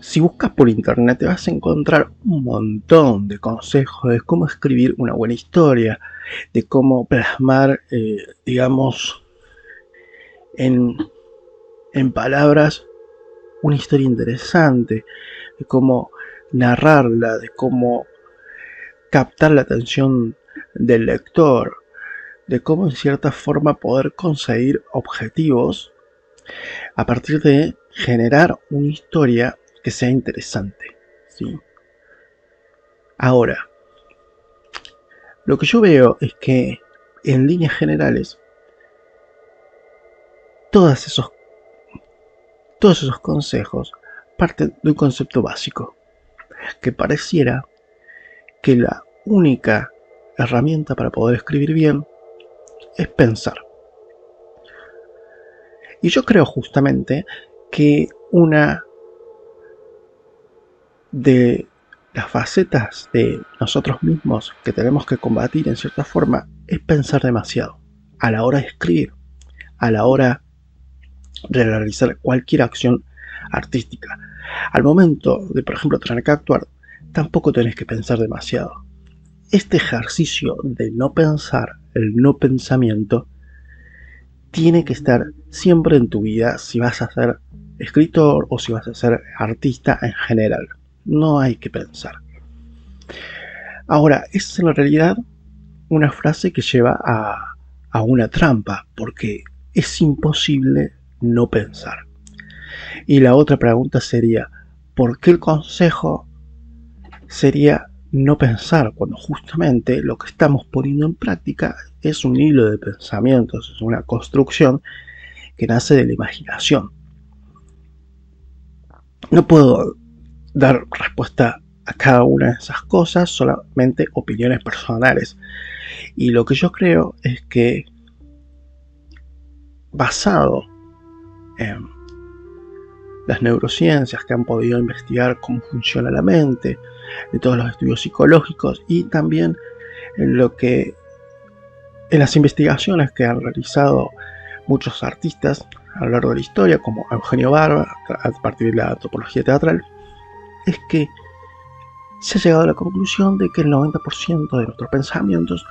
Si buscas por internet te vas a encontrar un montón de consejos de cómo escribir una buena historia, de cómo plasmar, digamos, en, en palabras una historia interesante, de cómo narrarla, de cómo captar la atención del lector, de cómo en cierta forma poder conseguir objetivos a partir de generar una historia que sea interesante, ¿sí? Ahora, lo que yo veo es que en líneas generales todos esos, todos esos consejos parten de un concepto básico, que pareciera que la única herramienta para poder escribir bien es pensar. Y yo creo justamente que una de las facetas de nosotros mismos que tenemos que combatir en cierta forma es pensar demasiado a la hora de escribir, a la hora de realizar cualquier acción artística. Al momento de, por ejemplo, tener que actuar, tampoco tenés que pensar demasiado. Este ejercicio de no pensar, el no pensamiento, tiene que estar siempre en tu vida si vas a ser escritor o si vas a ser artista en general. No hay que pensar. Ahora, es en realidad una frase que lleva a una trampa, porque es imposible no pensar. Y la otra pregunta sería, ¿por qué el consejo sería no pensar cuando justamente lo que estamos poniendo en práctica es un hilo de pensamientos, es una construcción que nace de la imaginación? No puedo dar respuesta a cada una de esas cosas, solamente opiniones personales. Y lo que yo creo es que, basado en las neurociencias que han podido investigar cómo funciona la mente, de todos los estudios psicológicos y también en en las investigaciones que han realizado muchos artistas a lo largo de la historia, como Eugenio Barba, a partir de la antropología teatral, es que se ha llegado a la conclusión de que el 90% de nuestros pensamientos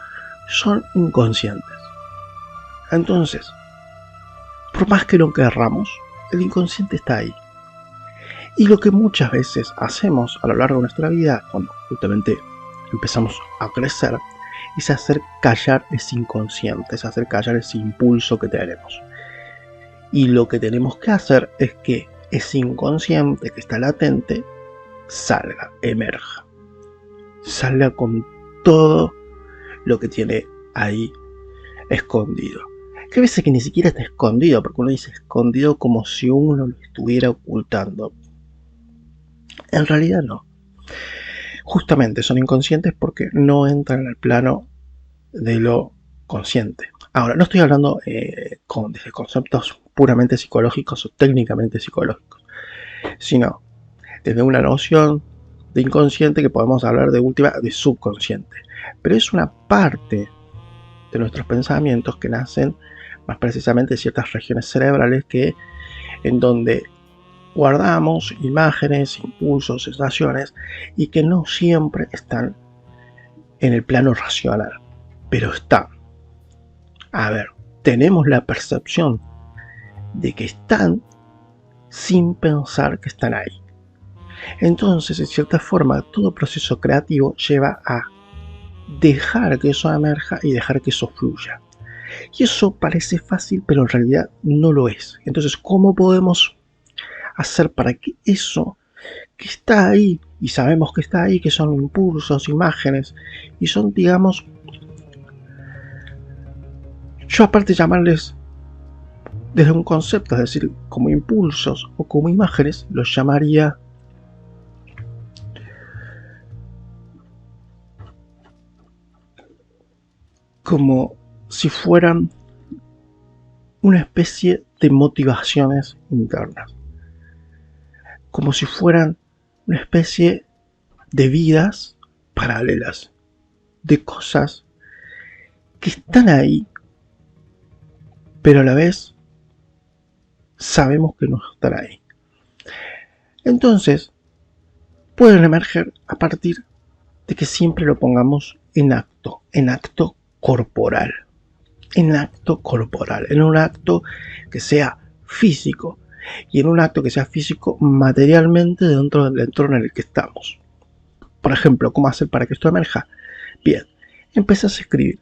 son inconscientes. Entonces, por más que lo querramos, el inconsciente está ahí. Y lo que muchas veces hacemos a lo largo de nuestra vida, cuando justamente empezamos a crecer, es hacer callar ese inconsciente, es hacer callar ese impulso que tenemos. Y lo que tenemos que hacer es que ese inconsciente que está latente salga, emerja. Salga con todo lo que tiene ahí escondido. Que a veces que ni siquiera está escondido, porque uno dice escondido como si uno lo estuviera ocultando. En realidad no. Justamente son inconscientes porque no entran al plano de lo consciente. Ahora, no estoy hablando desde conceptos puramente psicológicos o técnicamente psicológicos, sino desde una noción de inconsciente que podemos hablar de última de subconsciente. Pero es una parte de nuestros pensamientos que nacen más precisamente de ciertas regiones cerebrales en donde guardamos imágenes, impulsos, sensaciones y que no siempre están en el plano racional, pero están. A ver, tenemos la percepción de que están sin pensar que están ahí. Entonces, en cierta forma, todo proceso creativo lleva a dejar que eso emerja y dejar que eso fluya. Y eso parece fácil, pero en realidad no lo es. Entonces, ¿cómo podemos hacer para que eso que está ahí, y sabemos que está ahí, que son impulsos, imágenes, y son, digamos, yo aparte de llamarles desde un concepto, es decir, como impulsos o como imágenes, los llamaría como si fueran una especie de motivaciones internas, como si fueran una especie de vidas paralelas, de cosas que están ahí, pero a la vez sabemos que no están ahí. Entonces, pueden emerger a partir de que siempre lo pongamos en acto corporal, en un acto que sea físico, y en un acto que sea físico materialmente dentro del entorno en el que estamos. Por ejemplo, ¿cómo hacer para que esto emerja? Bien, empezás a escribir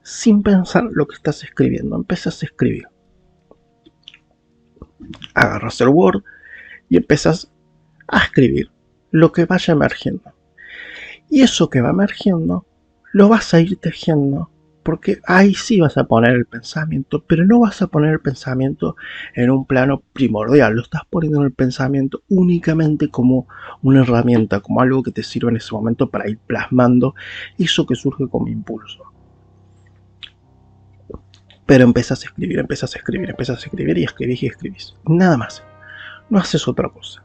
sin pensar lo que estás escribiendo, empezás a escribir. Agarras el Word y empezás a escribir lo que vaya emergiendo. Y eso que va emergiendo lo vas a ir tejiendo, porque ahí sí vas a poner el pensamiento, pero no vas a poner el pensamiento en un plano primordial, lo estás poniendo en el pensamiento únicamente como una herramienta, como algo que te sirve en ese momento para ir plasmando eso que surge como impulso. Pero empezás a escribir y escribís. Nada más. No haces otra cosa.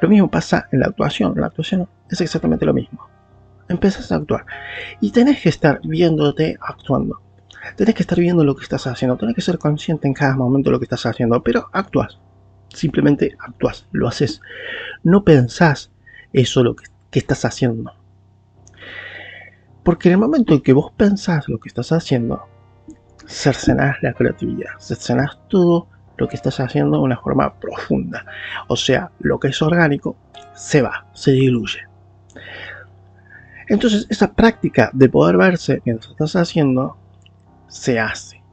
Lo mismo pasa en la actuación. La actuación es exactamente lo mismo. Empezás a actuar. Y tenés que estar viéndote actuando. Tenés que estar viendo lo que estás haciendo. Tenés que ser consciente en cada momento de lo que estás haciendo. Pero actúas. Simplemente actúas. Lo haces. No pensás eso lo que estás haciendo. Porque en el momento en que vos pensás lo que estás haciendo, cercenás la creatividad, cercenás todo lo que estás haciendo de una forma profunda. O sea, lo que es orgánico se va, se diluye. Entonces, esa práctica de poder verse mientras estás haciendo, se hace.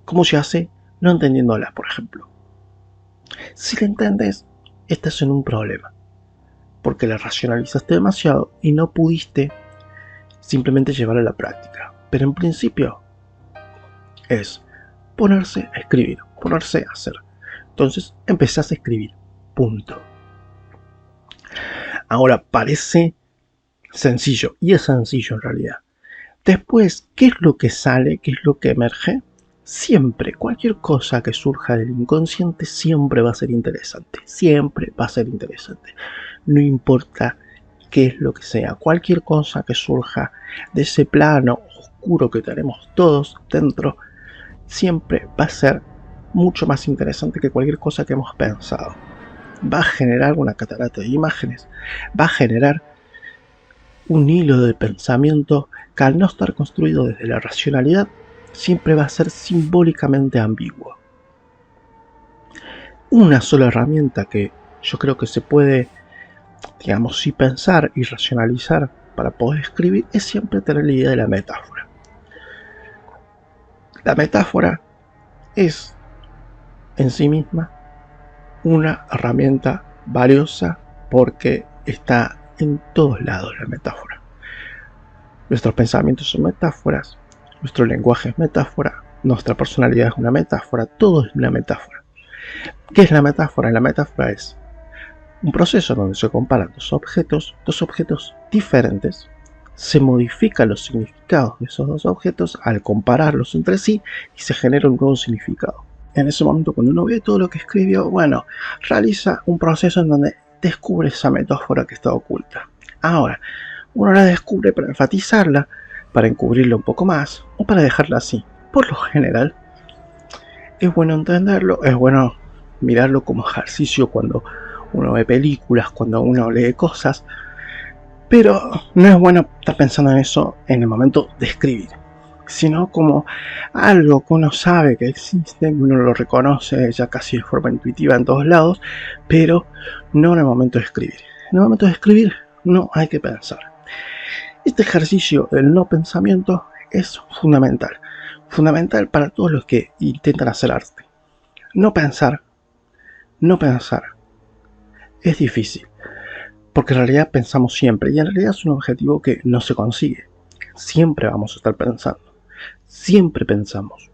¿Cómo se hace? No entendiéndola, por ejemplo. Si la entendés, estás en un problema. Porque la racionalizaste demasiado y no pudiste simplemente llevarla a la práctica. Pero en principio, es ponerse a escribir, ponerse a hacer. Entonces empezás a escribir, punto. Ahora parece sencillo, y es sencillo en realidad. Después, ¿qué es lo que sale? ¿Qué es lo que emerge? Siempre, cualquier cosa que surja del inconsciente siempre va a ser interesante. Siempre va a ser interesante. No importa qué es lo que sea. Cualquier cosa que surja de ese plano oscuro que tenemos todos dentro, siempre va a ser mucho más interesante que cualquier cosa que hemos pensado. Va a generar una catarata de imágenes, va a generar un hilo de pensamiento que, al no estar construido desde la racionalidad, siempre va a ser simbólicamente ambiguo. Una sola herramienta que yo creo que se puede, digamos, sí pensar y racionalizar para poder escribir es siempre tener la idea de la metáfora. La metáfora es en sí misma una herramienta valiosa porque está en todos lados la metáfora. Nuestros pensamientos son metáforas, nuestro lenguaje es metáfora, nuestra personalidad es una metáfora, todo es una metáfora. ¿Qué es la metáfora? La metáfora es un proceso donde se comparan dos objetos diferentes, se modifican los significados de esos dos objetos al compararlos entre sí y se genera un nuevo significado. En ese momento, cuando uno ve todo lo que escribió, bueno, realiza un proceso en donde descubre esa metáfora que está oculta. Ahora, uno la descubre para enfatizarla, para encubrirla un poco más o para dejarla así. Por lo general, es bueno entenderlo, es bueno mirarlo como ejercicio cuando uno ve películas, cuando uno lee cosas, pero no es bueno estar pensando en eso en el momento de escribir, sino como algo que uno sabe que existe, que uno lo reconoce ya casi de forma intuitiva en todos lados, pero no en el momento de escribir. En el momento de escribir no hay que pensar. Este ejercicio del no pensamiento es fundamental para todos los que intentan hacer arte. No pensar es difícil, porque en realidad pensamos siempre, y en realidad es un objetivo que no se consigue. Siempre vamos a estar pensando. Siempre pensamos.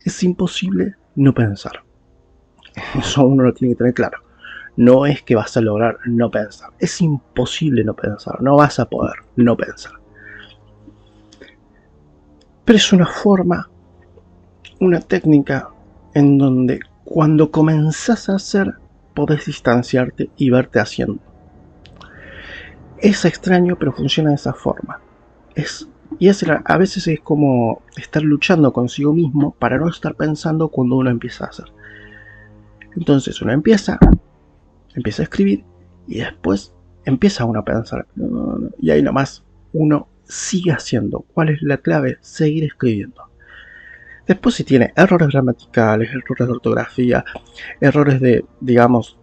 Es imposible no pensar. Eso uno lo tiene que tener claro. No es que vas a lograr no pensar. Es imposible no pensar. No vas a poder no pensar. Pero es una forma, una técnica en donde cuando comenzás a hacer, podés distanciarte y verte haciendo. Es extraño, pero funciona de esa forma. A veces es como estar luchando consigo mismo para no estar pensando cuando uno empieza a hacer. Entonces uno empieza empieza a escribir y después empieza uno a pensar, y ahí nomás uno sigue haciendo. ¿Cuál es la clave? Seguir escribiendo. Después, si tiene errores gramaticales, errores de ortografía, errores de, digamos,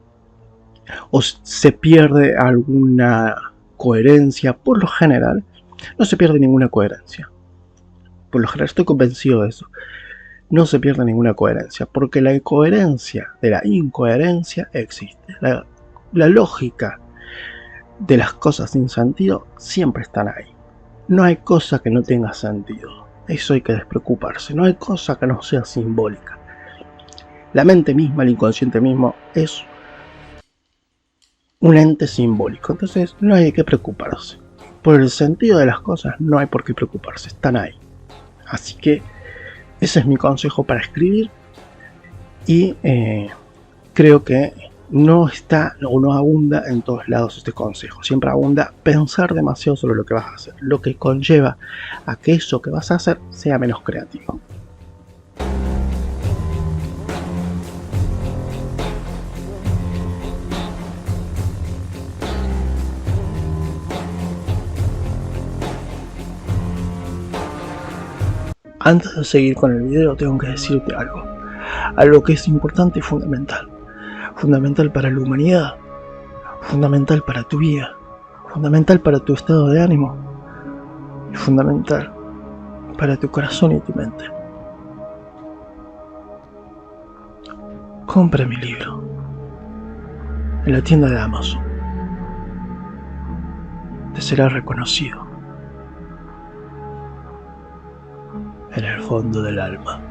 o se pierde alguna coherencia, por lo general, no se pierde ninguna coherencia. Por lo general estoy convencido de eso. No se pierde ninguna coherencia, porque la incoherencia de la incoherencia existe. La lógica de las cosas sin sentido siempre están ahí. No hay cosa que no tenga sentido. Eso hay que despreocuparse. No hay cosa que no sea simbólica. La mente misma, el inconsciente mismo, es un ente simbólico. Entonces no hay que preocuparse. Por el sentido de las cosas no hay por qué preocuparse. Están ahí. Así que ese es mi consejo para escribir. Y creo que no está o no abunda en todos lados este consejo. Siempre abunda pensar demasiado sobre lo que vas a hacer, lo que conlleva a que eso que vas a hacer sea menos creativo. Antes de seguir con el video tengo que decirte algo que es importante y fundamental para la humanidad, fundamental para tu vida, fundamental para tu estado de ánimo y fundamental para tu corazón y tu mente. Compra mi libro en la tienda de Amazon. Te será reconocido en el fondo del alma.